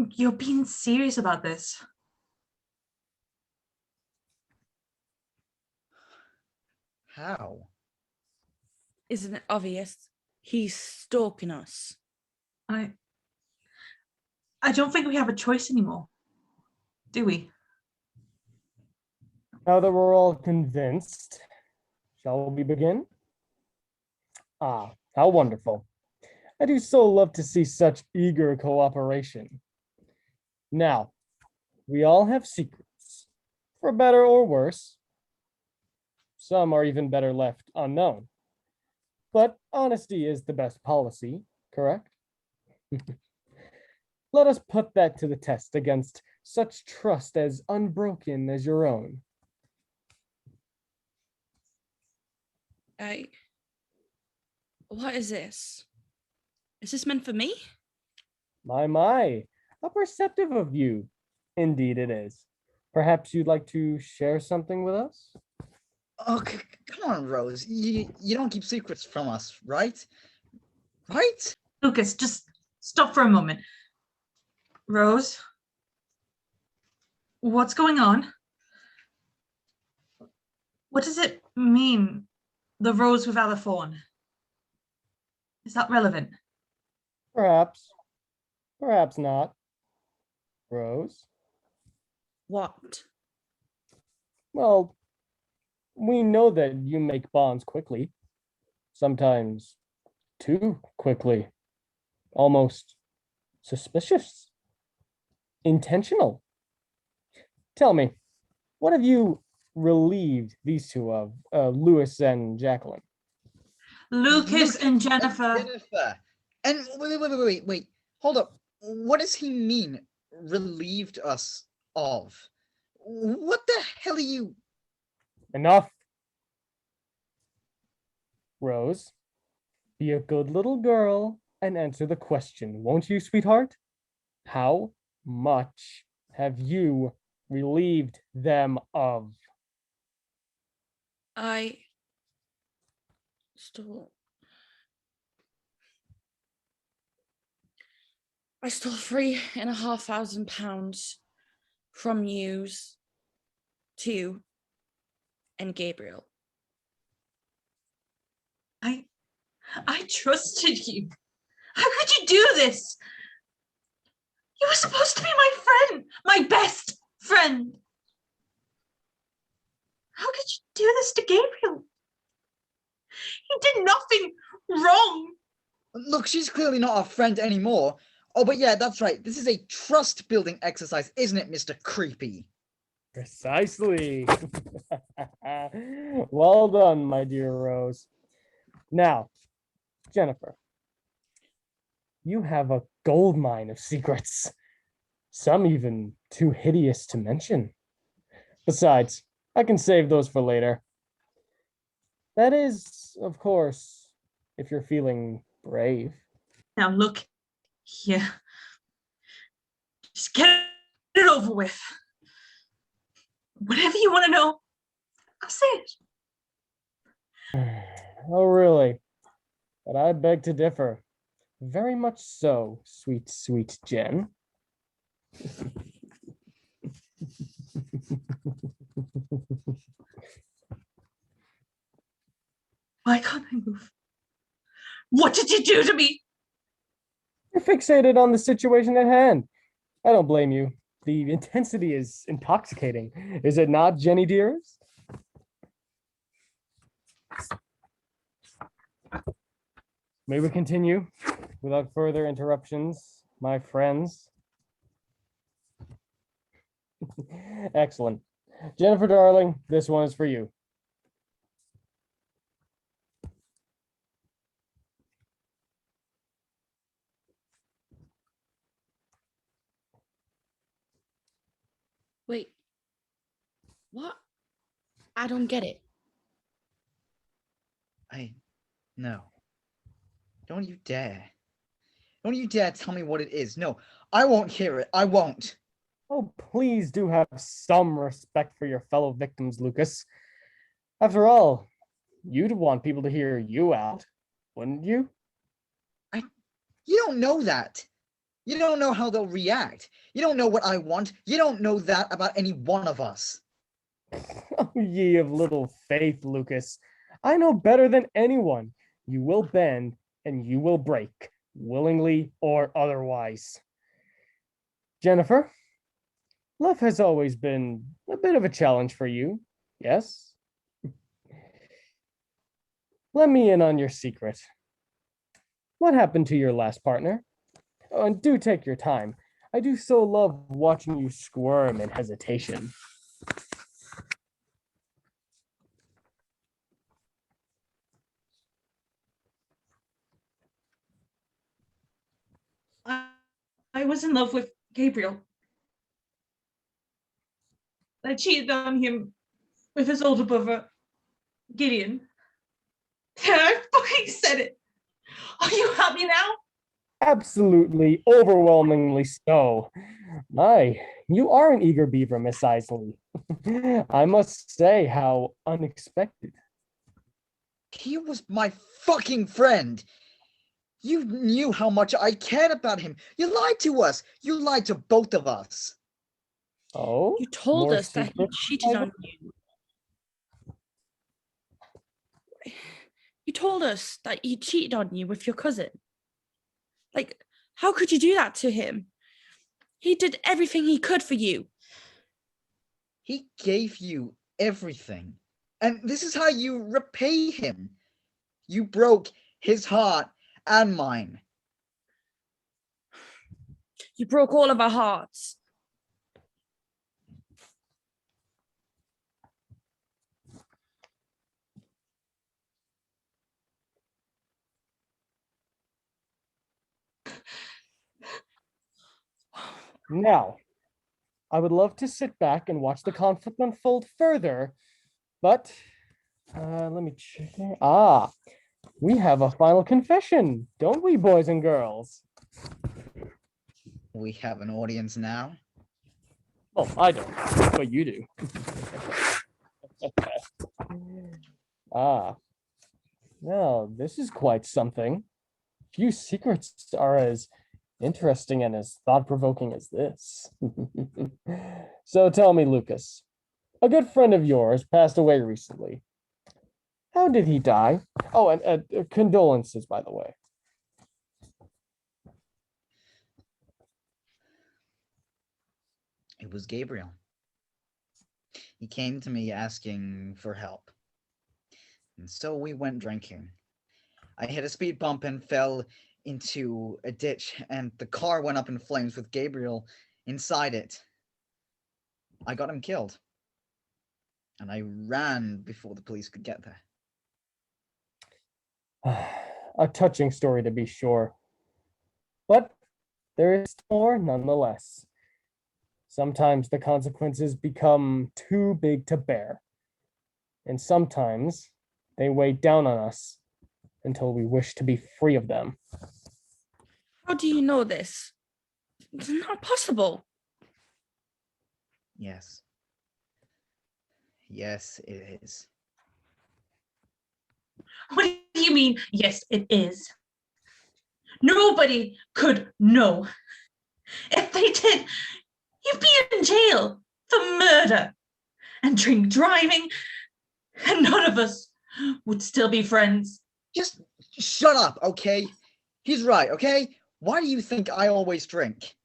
You're being serious about this. How? Isn't it obvious? He's stalking us. I don't think we have a choice anymore. Do we? Now that we're all convinced, shall we begin? Ah, how wonderful. I do so love to see such eager cooperation. Now, we all have secrets, for better or worse. Some are even better left unknown. But honesty is the best policy, correct? Let us put that to the test against such trust as unbroken as your own. What is this? Is this meant for me? My, how perceptive of you. Indeed it is. Perhaps you'd like to share something with us? Oh, come on, Rose. You don't keep secrets from us, right? Right? Lucas, just stop for a moment. Rose? What's going on? What does it mean, the rose without a thorn? Is that relevant? Perhaps. Perhaps not. Rose? What? Well, we know that you make bonds quickly. Sometimes too quickly. Almost suspicious. Intentional. Tell me, what have you relieved these two of, Lewis and Jacqueline? Lucas and Jennifer. Jennifer. And wait. Hold up. What does he mean, relieved us of? What the hell are you? Enough. Rose, be a good little girl and answer the question, won't you, sweetheart? How much have you relieved them of? I stole £3,500 from yous, two, and Gabriel. I trusted you. How could you do this? You were supposed to be my friend, my best friend. How could you do this to Gabriel? He did nothing wrong. Look, she's clearly not our friend anymore. Oh, but yeah, that's right. This is a trust-building exercise, isn't it, Mr. Creepy? Precisely. Well done, my dear Rose. Now, Jennifer, you have a gold mine of secrets, some even too hideous to mention. Besides, I can save those for later. That is, of course, if you're feeling brave. Now look here. Just get it over with. Whatever you want to know, I'll say it. Oh, really? But I beg to differ. Very much so, sweet, sweet Jen. Why can't I move? What did you do to me? You're fixated on the situation at hand. I don't blame you. The intensity is intoxicating. Is it not, Jenny dearest? May we continue without further interruptions, my friends? Excellent. Jennifer, darling, this one is for you. Wait. What? I don't get it. No. Don't you dare. Don't you dare tell me what it is. No, I won't hear it. I won't. Oh, please do have some respect for your fellow victims, Lucas. After all, you'd want people to hear you out, wouldn't you? You don't know that. You don't know how they'll react. You don't know what I want. You don't know that about any one of us. Oh, ye of little faith, Lucas. I know better than anyone. You will bend and you will break, willingly or otherwise. Jennifer, love has always been a bit of a challenge for you, yes? Let me in on your secret. What happened to your last partner? Oh, and do take your time. I do so love watching you squirm in hesitation. I was in love with Gabriel. I cheated on him with his older brother, Gideon. And I fucking said it. Are you happy now? Absolutely, overwhelmingly so. My, you are an eager beaver, Miss Isley. I must say, how unexpected. He was my fucking friend. You knew how much I cared about him. You lied to us. You lied to both of us. Oh, You told more us that he secrets, cheated Isley? on you. You told us that he cheated on you with your cousin. Like, how could you do that to him? He did everything he could for you. He gave you everything. And this is how you repay him. You broke his heart and mine. You broke all of our hearts. Now, I would love to sit back and watch the conflict unfold further, but let me check. We have a final confession, don't we, boys and girls? We have an audience now. Well, I don't, but you do. Well, this is quite something. Few secrets are as interesting and as thought-provoking as this. So tell me, Lucas, a good friend of yours passed away recently. How did he die? Oh, and condolences, by the way. It was Gabriel. He came to me asking for help. And so we went drinking. I hit a speed bump and fell into a ditch, and the car went up in flames with Gabriel inside it. I got him killed. And I ran before the police could get there. A touching story, to be sure. But there is more nonetheless. Sometimes the consequences become too big to bear. And sometimes they weigh down on us until we wish to be free of them. How do you know this? It's not possible. Yes. Yes, it is. What do you mean, yes, it is? Nobody could know. If they did, you'd be in jail for murder and drink driving, and none of us would still be friends. Just shut up, okay? He's right, okay? Why do you think I always drink?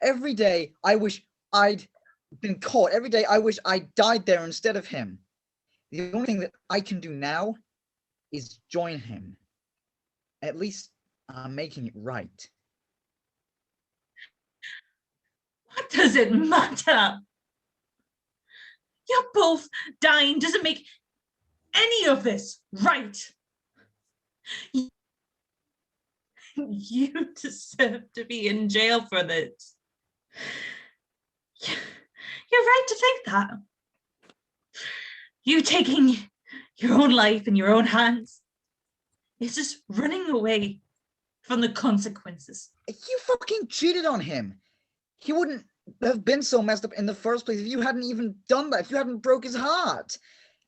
Every day I wish I'd been caught. Every day I wish I died there instead of him. The only thing that I can do now is join him. At least I'm making it right. What does it matter? You're both dying doesn't make any of this right. You deserve to be in jail for this. You're right to think that. You taking your own life in your own hands is just running away from the consequences. You fucking cheated on him. He wouldn't have been so messed up in the first place if you hadn't even done that, if you hadn't broke his heart.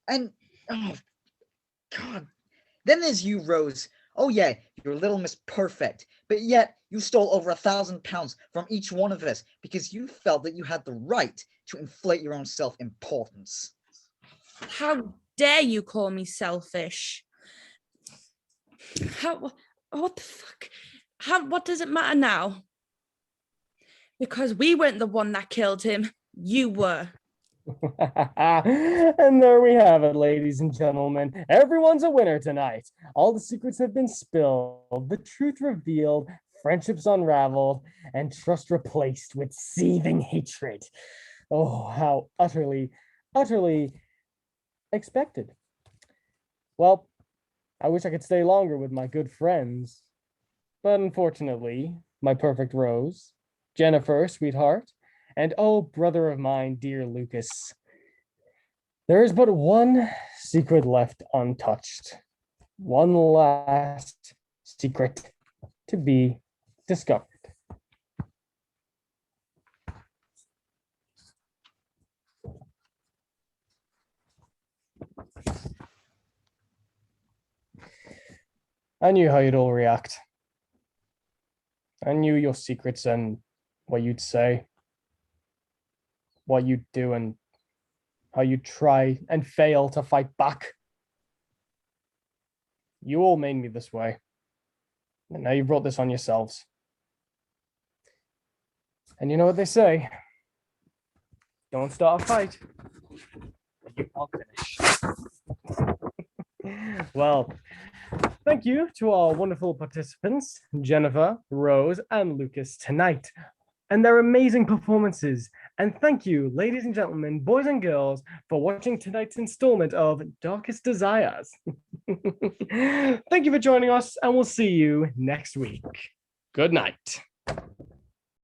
And, oh, God. Then there's you, Rose. Oh yeah, You're Little Miss Perfect, but yet you stole over 1,000 pounds from each one of us because you felt that you had the right to inflate your own self-importance. How dare you call me selfish? What the fuck? What does it matter now? Because we weren't the one that killed him. You were. And there we have it, ladies and gentlemen. Everyone's a winner tonight. All the secrets have been spilled, the truth revealed, friendships unraveled, and trust replaced with seething hatred. Oh, how utterly, utterly expected. Well, I wish I could stay longer with my good friends, but unfortunately, my perfect Rose, Jennifer, sweetheart, and oh, brother of mine, dear Lucas, there is but one secret left untouched. One last secret to be discovered. I knew how you'd all react. I knew your secrets and what you'd say, what you'd do, and how you'd try and fail to fight back. You all made me this way. And now you brought this on yourselves. And you know what they say? Don't start a fight. You won't finish. Well, thank you to our wonderful participants, Jennifer, Rose, and Lucas tonight, and their amazing performances. And thank you, ladies and gentlemen, boys and girls, for watching tonight's installment of Darkest Desires. Thank you for joining us, and we'll see you next week. Good night.